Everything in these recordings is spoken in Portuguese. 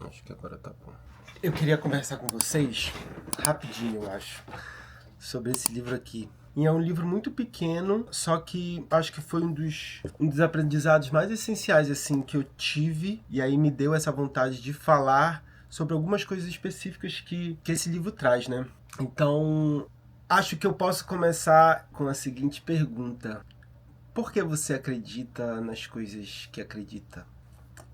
Acho que agora tá bom. Eu queria conversar com vocês, rapidinho, eu acho, sobre esse livro aqui. E é um livro muito pequeno, só que acho que foi um dos aprendizados mais essenciais assim que eu tive, e aí me deu essa vontade de falar sobre algumas coisas específicas que esse livro traz, né? Então, acho que eu posso começar com a seguinte pergunta: por que você acredita nas coisas que acredita?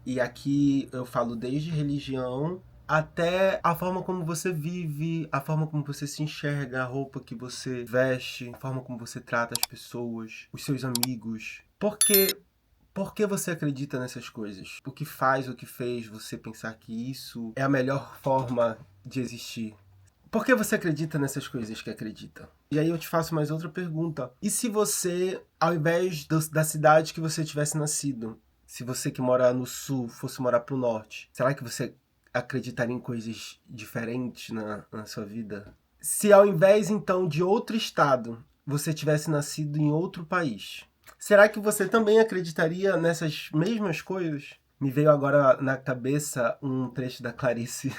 E aqui eu falo desde religião até a forma como você vive, a forma como você se enxerga, a roupa que você veste, a forma como você trata as pessoas, os seus amigos. Por que você acredita nessas coisas? O que faz, o que fez você pensar que isso é a melhor forma de existir? Por que você acredita nessas coisas que acredita? E aí eu te faço mais outra pergunta. E se você, ao invés da cidade que você tivesse nascido, se você que mora no sul fosse morar pro norte, será que você acreditaria em coisas diferentes na sua vida? Se ao invés, então, de outro estado, você tivesse nascido em outro país, será que você também acreditaria nessas mesmas coisas? Me veio agora na cabeça um trecho da Clarice.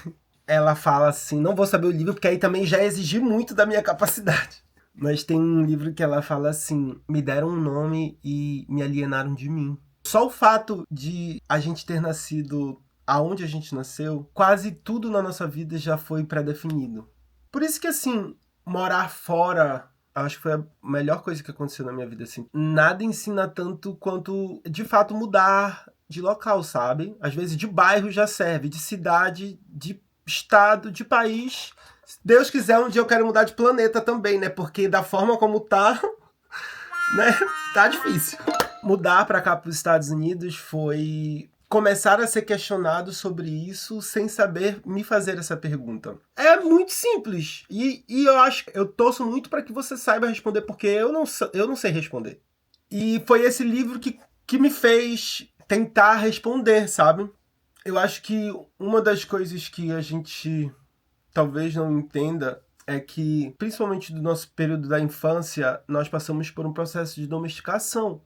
Ela fala assim, não vou saber o livro, porque aí também já exigi muito da minha capacidade. Mas tem um livro que ela fala assim, me deram um nome e me alienaram de mim. Só o fato de a gente ter nascido aonde a gente nasceu, quase tudo na nossa vida já foi pré-definido. Por isso que, assim, morar fora, acho que foi a melhor coisa que aconteceu na minha vida, assim. Nada ensina tanto quanto, de fato, mudar de local, sabe? Às vezes de bairro já serve, de cidade, de estado, de país. Se Deus quiser, um dia eu quero mudar de planeta também, né? Porque da forma como tá, né? Tá difícil. Mudar para cá, para os Estados Unidos, foi começar a ser questionado sobre isso sem saber me fazer essa pergunta. É muito simples. E eu acho que eu torço muito para que você saiba responder, porque eu não sei responder. E foi esse livro que me fez tentar responder, sabe? Eu acho que uma das coisas que a gente talvez não entenda é que, principalmente do nosso período da infância, nós passamos por um processo de domesticação.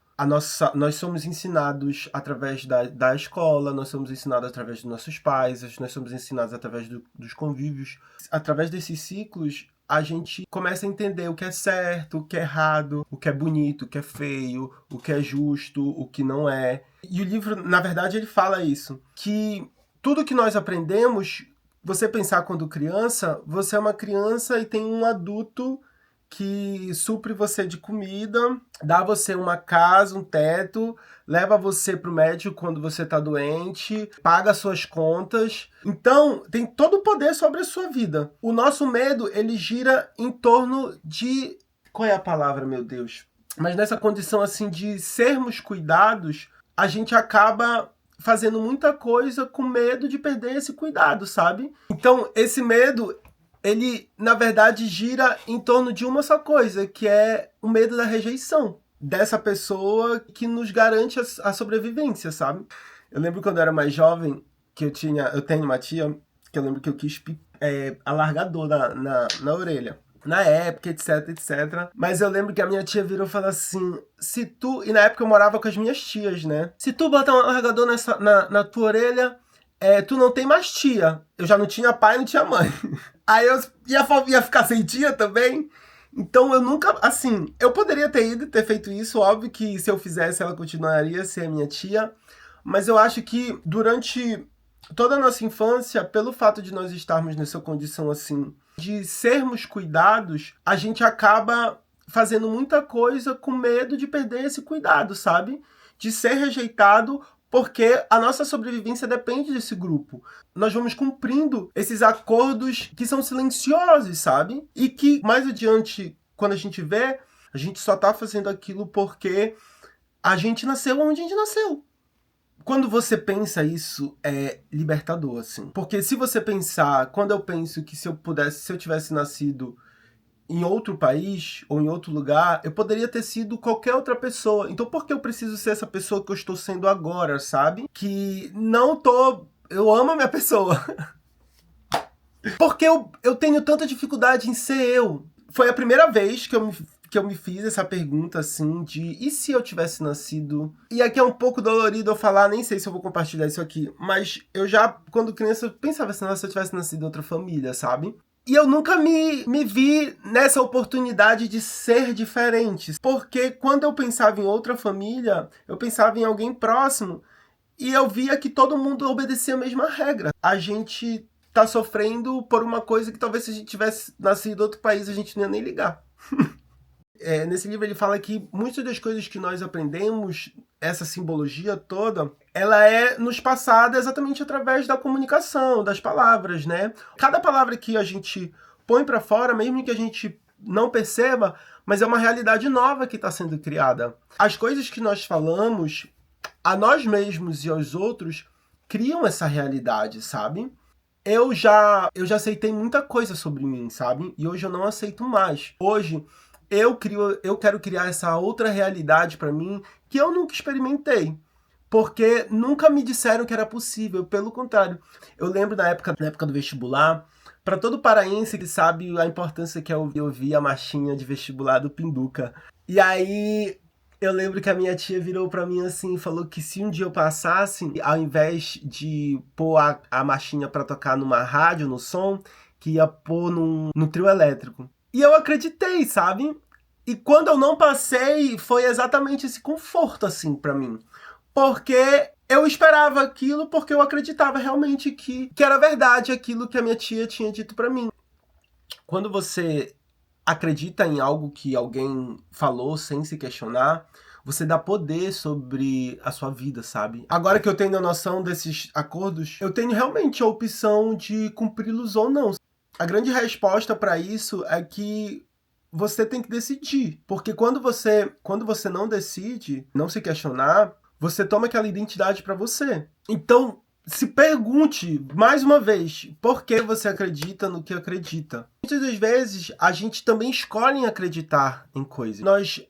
Nós somos ensinados através da escola, nós somos ensinados através dos nossos pais, nós somos ensinados através dos convívios. Através desses ciclos, a gente começa a entender o que é certo, o que é errado, o que é bonito, o que é feio, o que é justo, o que não é. E o livro, na verdade, ele fala isso, que tudo que nós aprendemos, você pensar quando criança, você é uma criança e tem um adulto que supre você de comida, dá você uma casa, um teto, leva você pro médico quando você tá doente, paga suas contas. Então, tem todo o poder sobre a sua vida. O nosso medo, ele gira em torno de... Qual é a palavra, meu Deus? Mas nessa condição, assim, de sermos cuidados, a gente acaba fazendo muita coisa com medo de perder esse cuidado, sabe? Então, esse medo, ele, na verdade, gira em torno de uma só coisa, que é o medo da rejeição dessa pessoa que nos garante a sobrevivência, sabe? Eu lembro quando eu era mais jovem, que eu tenho uma tia, que eu lembro que eu quis alargador na orelha. Na época, etc, etc. Mas eu lembro que a minha tia virou e falou assim, se tu... E na época eu morava com as minhas tias, né? Se tu botar um alargador na tua orelha, tu não tem mais tia. Eu já não tinha pai, não tinha mãe. Aí eu ia ficar sem tia também. Então eu nunca, assim, eu poderia ter ido, ter feito isso, óbvio que se eu fizesse ela continuaria a ser minha tia, mas eu acho que durante toda a nossa infância, pelo fato de nós estarmos nessa condição assim, de sermos cuidados, a gente acaba fazendo muita coisa com medo de perder esse cuidado, sabe? De ser rejeitado porque a nossa sobrevivência depende desse grupo. Nós vamos cumprindo esses acordos que são silenciosos, sabe? E que mais adiante, quando a gente vê, a gente só tá fazendo aquilo porque a gente nasceu onde a gente nasceu. Quando você pensa isso, é libertador, assim. Porque se você pensar, quando eu penso que se eu tivesse nascido em outro país ou em outro lugar, eu poderia ter sido qualquer outra pessoa. Então por que eu preciso ser essa pessoa que eu estou sendo agora, sabe? Que não tô... Eu amo a minha pessoa. Porque eu tenho tanta dificuldade em ser eu. Foi a primeira vez que eu me fiz essa pergunta, assim, de e se eu tivesse nascido... E aqui é um pouco dolorido eu falar, nem sei se eu vou compartilhar isso aqui, mas eu já, quando criança, eu pensava assim, nossa, se eu tivesse nascido em outra família, sabe? E eu nunca me vi nessa oportunidade de ser diferente, porque quando eu pensava em outra família, eu pensava em alguém próximo, e eu via que todo mundo obedecia a mesma regra. A gente tá sofrendo por uma coisa que talvez se a gente tivesse nascido em outro país, a gente não ia nem ligar. Nesse livro ele fala que muitas das coisas que nós aprendemos, essa simbologia toda, ela é nos passada exatamente através da comunicação, das palavras, né? Cada palavra que a gente põe para fora, mesmo que a gente não perceba, mas é uma realidade nova que está sendo criada. As coisas que nós falamos a nós mesmos e aos outros criam essa realidade, sabe? Eu já aceitei muita coisa sobre mim, sabe? E hoje eu não aceito mais. Hoje eu quero criar essa outra realidade para mim que eu nunca experimentei. Porque nunca me disseram que era possível, pelo contrário. Eu lembro na época do vestibular, para todo paraense que sabe a importância que é ouvir a marchinha de vestibular do Pinduca. E aí eu lembro que a minha tia virou pra mim assim e falou que se um dia eu passasse, ao invés de pôr a marchinha pra tocar numa rádio, no som, que ia pôr no trio elétrico. E eu acreditei, sabe? E quando eu não passei, foi exatamente esse conforto, assim, pra mim. Porque eu esperava aquilo, porque eu acreditava realmente que era verdade aquilo que a minha tia tinha dito pra mim. Quando você acredita em algo que alguém falou sem se questionar, você dá poder sobre a sua vida, sabe? Agora que eu tenho a noção desses acordos, eu tenho realmente a opção de cumpri-los ou não. A grande resposta para isso é que você tem que decidir. Porque quando você não decide, não se questionar, você toma aquela identidade para você. Então, se pergunte, mais uma vez, por que você acredita no que acredita. Muitas das vezes, a gente também escolhe acreditar em coisas. Nós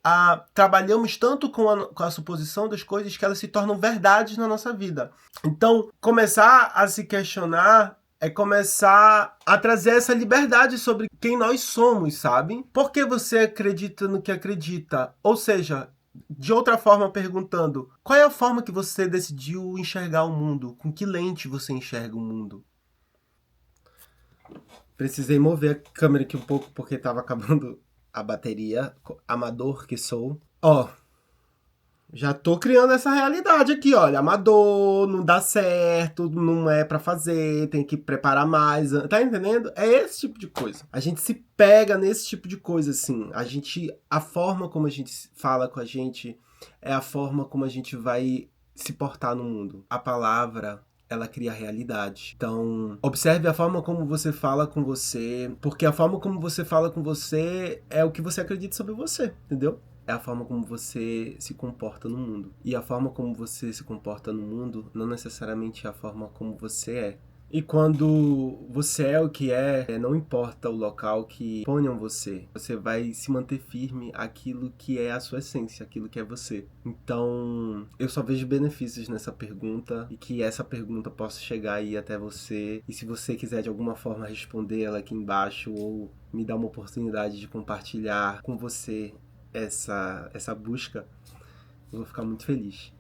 trabalhamos tanto com a suposição das coisas que elas se tornam verdades na nossa vida. Então, começar a se questionar é começar a trazer essa liberdade sobre quem nós somos, sabe? Por que você acredita no que acredita? Ou seja, de outra forma perguntando, qual é a forma que você decidiu enxergar o mundo? Com que lente você enxerga o mundo? Precisei mover a câmera aqui um pouco porque estava acabando a bateria, amador que sou. Já tô criando essa realidade aqui, olha, amador, não dá certo, não é pra fazer, tem que preparar mais, tá entendendo? É esse tipo de coisa. A gente se pega nesse tipo de coisa, assim. A forma como a gente fala com a gente é a forma como a gente vai se portar no mundo. A palavra, ela cria realidade. Então, observe a forma como você fala com você, porque a forma como você fala com você é o que você acredita sobre você, entendeu? É a forma como você se comporta no mundo. E a forma como você se comporta no mundo não necessariamente é a forma como você é. E quando você é o que não importa o local que ponham você. Você vai se manter firme àquilo que é a sua essência, aquilo que é você. Então, eu só vejo benefícios nessa pergunta e que essa pergunta possa chegar aí até você. E se você quiser de alguma forma responder ela aqui embaixo ou me dar uma oportunidade de compartilhar com você essa busca, eu vou ficar muito feliz.